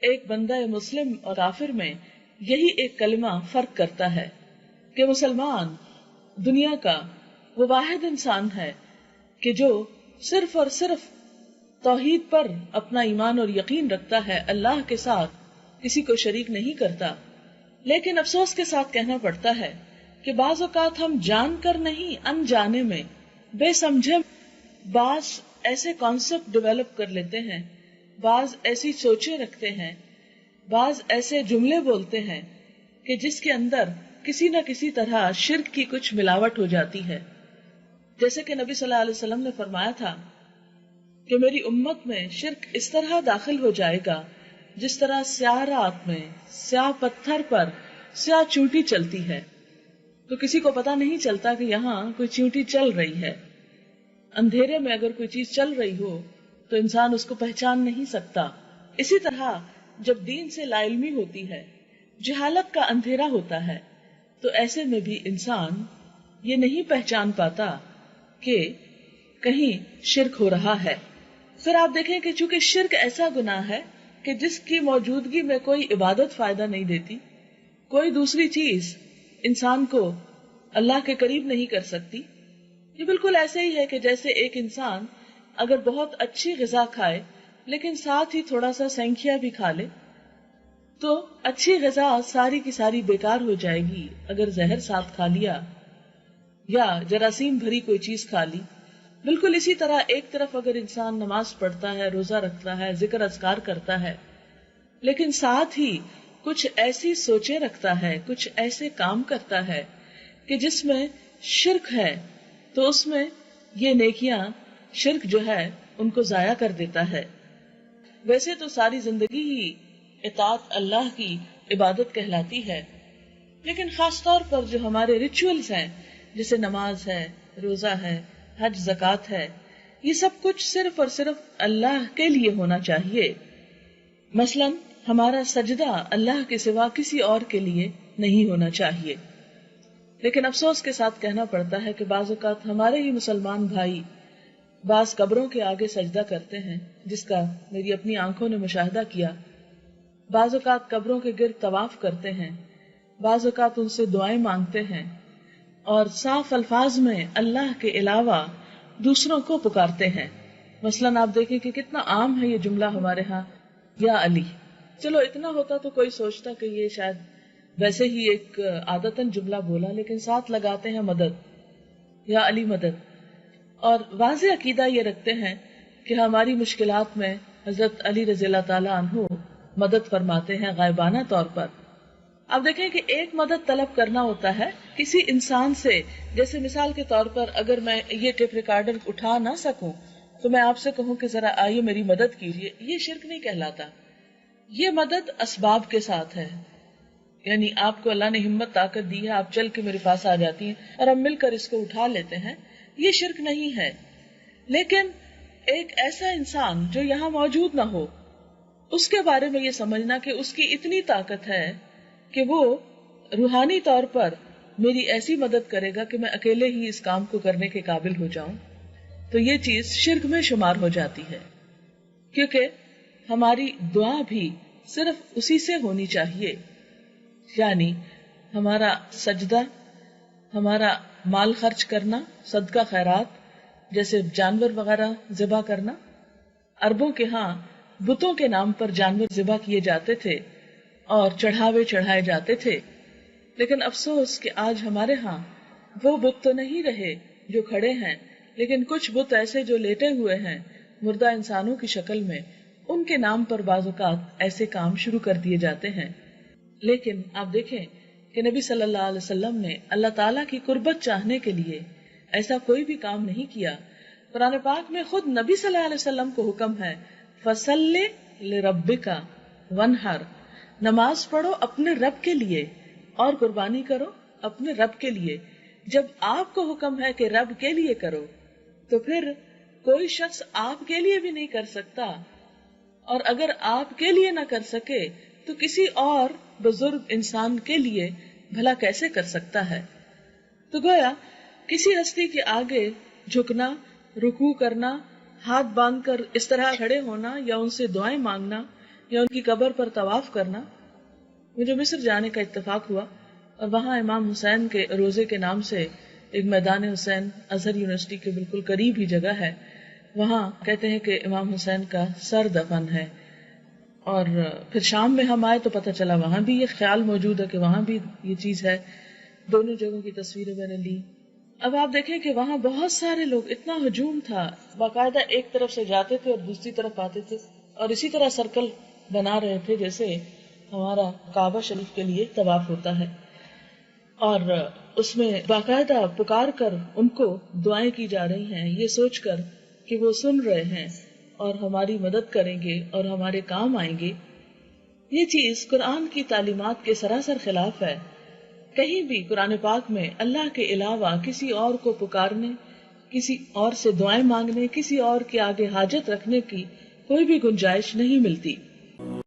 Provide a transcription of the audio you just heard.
ایک بندہ مسلم اور کافر میں یہی ایک کلمہ فرق کرتا ہے کہ مسلمان دنیا کا وہ واحد انسان ہے کہ جو صرف اور صرف توحید پر اپنا ایمان اور یقین رکھتا ہے، اللہ کے ساتھ کسی کو شریک نہیں کرتا. لیکن افسوس کے ساتھ کہنا پڑتا ہے کہ بعض اوقات ہم جان کر نہیں، انجانے میں بے سمجھے بعض ایسے کانسیپٹ ڈیولپ کر لیتے ہیں، بعض ایسی سوچیں رکھتے ہیں، بعض ایسے جملے بولتے ہیں کہ جس کے اندر کسی نہ کسی طرح شرک کی کچھ ملاوٹ ہو جاتی ہے. جیسے کہ نبی صلی اللہ علیہ وسلم نے فرمایا تھا کہ میری امت میں شرک اس طرح داخل ہو جائے گا جس طرح سیاہ رات میں سیاہ پتھر پر سیاہ چونٹی چلتی ہے تو کسی کو پتا نہیں چلتا کہ یہاں کوئی چونٹی چل رہی ہے. اندھیرے میں اگر کوئی چیز چل رہی ہو تو انسان اس کو پہچان نہیں سکتا. اسی طرح جب دین سے لا علمی ہوتی ہے، جہالت کا اندھیرا ہوتا ہے، تو ایسے میں بھی انسان یہ نہیں پہچان پاتا کہ کہیں شرک ہو رہا ہے. پھر آپ دیکھیں کہ چونکہ شرک ایسا گناہ ہے کہ جس کی موجودگی میں کوئی عبادت فائدہ نہیں دیتی، کوئی دوسری چیز انسان کو اللہ کے قریب نہیں کر سکتی. یہ بالکل ایسے ہی ہے کہ جیسے ایک انسان اگر بہت اچھی غذا کھائے لیکن ساتھ ہی تھوڑا سا سینکھیا بھی کھا لے تو اچھی غذا ساری کی ساری بیکار ہو جائے گی اگر زہر ساتھ کھا لیا یا جراثیم بھری کوئی چیز کھا لی. بالکل اسی طرح ایک طرف اگر انسان نماز پڑھتا ہے، روزہ رکھتا ہے، ذکر اذکار کرتا ہے، لیکن ساتھ ہی کچھ ایسی سوچیں رکھتا ہے، کچھ ایسے کام کرتا ہے کہ جس میں شرک ہے، تو اس میں یہ نیکیاں شرک جو ہے ان کو ضائع کر دیتا ہے. ویسے تو ساری زندگی ہی اطاعت اللہ کی عبادت کہلاتی ہے، لیکن خاص طور پر جو ہمارے ریچولز ہیں جیسے نماز ہے، روزہ ہے، حج زکوٰۃ ہے، یہ سب کچھ صرف اور صرف اللہ کے لیے ہونا چاہیے. مثلاً ہمارا سجدہ اللہ کے سوا کسی اور کے لیے نہیں ہونا چاہیے. لیکن افسوس کے ساتھ کہنا پڑتا ہے کہ بعض اوقات ہمارے ہی مسلمان بھائی بعض قبروں کے آگے سجدہ کرتے ہیں، جس کا میری اپنی آنکھوں نے مشاہدہ کیا. بعض اوقات قبروں کے گرد طواف کرتے ہیں، بعض اوقات ان سے دعائیں مانگتے ہیں اور صاف الفاظ میں اللہ کے علاوہ دوسروں کو پکارتے ہیں. مثلاً آپ دیکھیں کہ کتنا عام ہے یہ جملہ ہمارے ہاں، یا علی. چلو اتنا ہوتا تو کوئی سوچتا کہ یہ شاید ویسے ہی ایک عادتاً جملہ بولا، لیکن ساتھ لگاتے ہیں مدد، یا علی مدد. اور واضح عقیدہ یہ رکھتے ہیں کہ ہماری مشکلات میں حضرت علی رضی اللہ تعالیٰ عنہ مدد فرماتے ہیں غائبانہ طور پر. اب دیکھیں کہ ایک مدد طلب کرنا ہوتا ہے کسی انسان سے. جیسے مثال کے طور پر اگر میں یہ ٹیپ ریکارڈر اٹھا نہ سکوں تو میں آپ سے کہوں کہ ذرا آئیے میری مدد کیجیے، یہ شرک نہیں کہلاتا. یہ مدد اسباب کے ساتھ ہے، یعنی آپ کو اللہ نے ہمت طاقت دی ہے، آپ چل کے میرے پاس آ جاتی ہیں اور ہم مل کر اس کو اٹھا لیتے ہیں، یہ شرک نہیں ہے. لیکن ایک ایسا انسان جو یہاں موجود نہ ہو، اس کے بارے میں یہ سمجھنا کہ اس کی اتنی طاقت ہے کہ وہ روحانی طور پر میری ایسی مدد کرے گا کہ میں اکیلے ہی اس کام کو کرنے کے قابل ہو جاؤں، تو یہ چیز شرک میں شمار ہو جاتی ہے. کیونکہ ہماری دعا بھی صرف اسی سے ہونی چاہیے، یعنی ہمارا سجدہ، ہمارا مال خرچ کرنا، صدقہ خیرات، جیسے جانور وغیرہ ذبح کرنا. عربوں کے ہاں بتوں کے نام پر جانور ذبح کیے جاتے تھے اور چڑھاوے چڑھائے جاتے تھے. لیکن افسوس کہ آج ہمارے ہاں وہ بت تو نہیں رہے جو کھڑے ہیں، لیکن کچھ بت ایسے جو لیٹے ہوئے ہیں مردہ انسانوں کی شکل میں، ان کے نام پر بعض اوقات ایسے کام شروع کر دیے جاتے ہیں. لیکن آپ دیکھیں کہ نبی صلی اللہ علیہ وسلم نے اللہ تعالیٰ کی قربت چاہنے کے لیے ایسا کوئی بھی کام نہیں کیا. قرآن پاک میں خود نبی صلی اللہ علیہ وسلم کو حکم ہے فَصَلِّ لِرَبِّكَ وَانْحَرْ، نماز پڑھو اپنے رب کے لیے اور قربانی کرو اپنے رب کے لیے. جب آپ کو حکم ہے کہ رب کے لیے کرو تو پھر کوئی شخص آپ کے لیے بھی نہیں کر سکتا، اور اگر آپ کے لیے نہ کر سکے تو کسی اور بزرگ انسان کے لیے بھلا کیسے کر سکتا ہے. تو گویا کسی ہستی کے آگے جھکنا، رکوع کرنا، ہاتھ باندھ کر اس طرح کھڑے ہونا یا ان سے دعائیں مانگنا، یا ان کی قبر پر طواف کرنا. مجھے مصر جانے کا اتفاق ہوا اور وہاں امام حسین کے روزے کے نام سے ایک میدان حسین ازہر یونیورسٹی کے بالکل قریب ہی جگہ ہے. وہاں کہتے ہیں کہ امام حسین کا سر دفن ہے. اور پھر شام میں ہم آئے تو پتہ چلا وہاں بھی یہ خیال موجود ہے کہ وہاں بھی یہ چیز ہے. دونوں جگہوں کی تصویریں میں نے لی. اب آپ دیکھیں کہ وہاں بہت سارے لوگ، اتنا ہجوم تھا، باقاعدہ ایک طرف سے جاتے تھے اور دوسری طرف آتے تھے اور اسی طرح سرکل بنا رہے تھے جیسے ہمارا کعبہ شریف کے لیے طواف ہوتا ہے. اور اس میں باقاعدہ پکار کر ان کو دعائیں کی جا رہی ہیں، یہ سوچ کر کہ وہ سن رہے ہیں اور ہماری مدد کریں گے اور ہمارے کام آئیں گے. یہ چیز قرآن کی تعلیمات کے سراسر خلاف ہے. کہیں بھی قرآن پاک میں اللہ کے علاوہ کسی اور کو پکارنے، کسی اور سے دعائیں مانگنے، کسی اور کے آگے حاجت رکھنے کی کوئی بھی گنجائش نہیں ملتی.